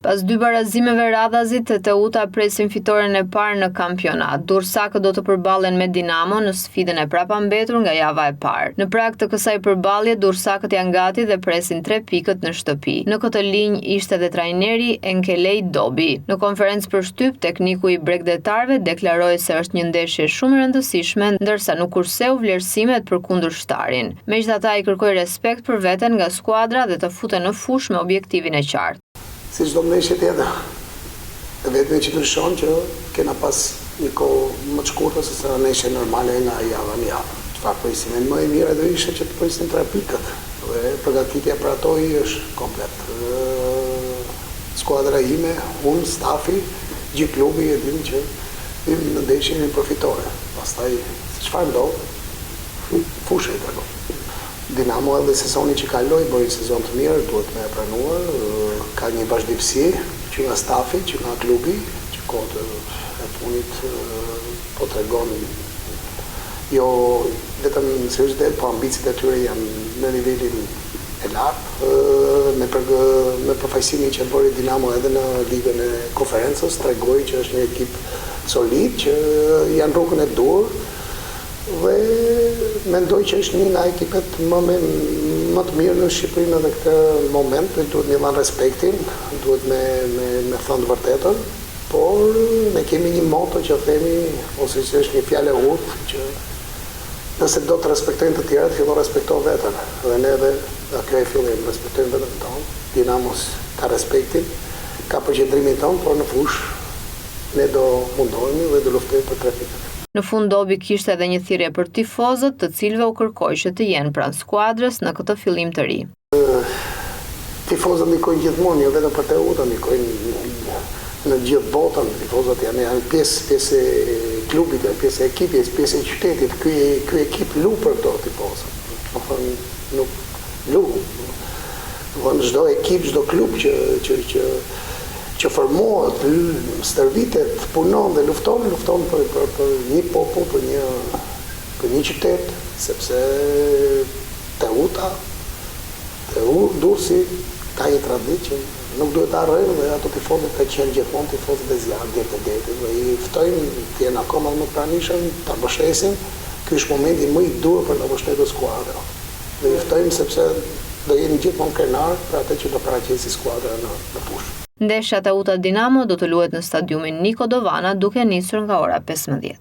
Pas dy barazimeve radhazit, Teuta presin fitoren e parë në kampionat. Durrësakët do të përballen me Dinamo në sfidën e prapambetur nga java e parë. Në prag të kësaj përballje, Durrësakët janë gati dhe presin 3 pikët në shtëpi. Në këtë linjë ishte edhe trajneri Enkelej Dobi. Në konferencë për shtyp, tekniku i bregdetarëve deklaroi se është një ndeshje shumë e rëndësishme, ndërsa nuk kurseu vlerësimet për kundërshtarin. Megjithatë, ai kërkoi respekt për veten nga skuadra dhe të futen në fushë me objektivin e qartë. Si çdo ndeshje tjetër, vetëm që ndryshon që kena pas një kohë më të shkurtër se sa ndeshje normale nga java në javë. Çfarë presim? Më e mira do ishte që të presim 3 pikët. Dhe përgatitja për ato është komplet. Skuadra ime, unë, stafi, gjithë klubi e dim që në ndeshjen e përfitore. Pastaj çfarë ndodh? Fushë i tregon. Dinamo edhe sezoni që kaloi bëri sezon të mirë, duhet me e pranuar, ka një vazhdimsi që nga stafi, që nga klubi, që kohët e punit po tregon jo vetëm seriozisht, po ambicet e tyre janë në nivelin e lartë, me përfaqësimin që bëri Dinamo edhe në ligën e konferencës, tregoi që është një ekip solid, që janë rrugën e dur. Dhe mendoj që është një nga ekipet më të mirë në Shqipërinë edhe këtë moment, duhet me marrë respektin, duhet me thënë të vërtetën, por ne kemi një moto që themi, ose që është një fjalë e urtë, që nëse do të respektojnë të tjerët, fillo respekto veten. Dhe ne edhe kjo e fillim, respektojnë veten tonë, Dinamos ka respektin, ka përqendrimin tonë, por në fushë ne do mundohemi dhe do luftojmë për 3 pikë. Në fund Dobi kishte edhe një thirrje për tifozët, të cilëve u kërkoi që të jenë pranë skuadrës në këtë fillim të ri. Tifozët ndikojnë gjithmonë, jo vetëm për Teuta, ndikojnë në gjithë botën. Tifozët janë pjesë e klubit, pjesë e ekipit, pjesë e qytetit. Ky ekip lu për këto tifozët. Nuk lu. Çdo ekip, çdo klub që formohet, stërvitet, punon dhe lufton për një popull, për një qytet, sepse Teuta, Durrësi ka një traditë që nuk duhet ta harrojmë dhe ato tifozët ka qenë gjithmonë tifozët e zjarrit deri te deti. Dhe i ftojmë të jenë akoma më të pranishëm, ta mbështesim. Ky është momenti më i dur për të mbështetur skuadrën. Dhe i ftojmë sepse do jeni gjithmonë krenar për atë që do paraqesi skuadra në fushë. Ndeshja Teuta Dinamo do të luhet në stadiumin Niko Dovana duke nisur nga ora 15.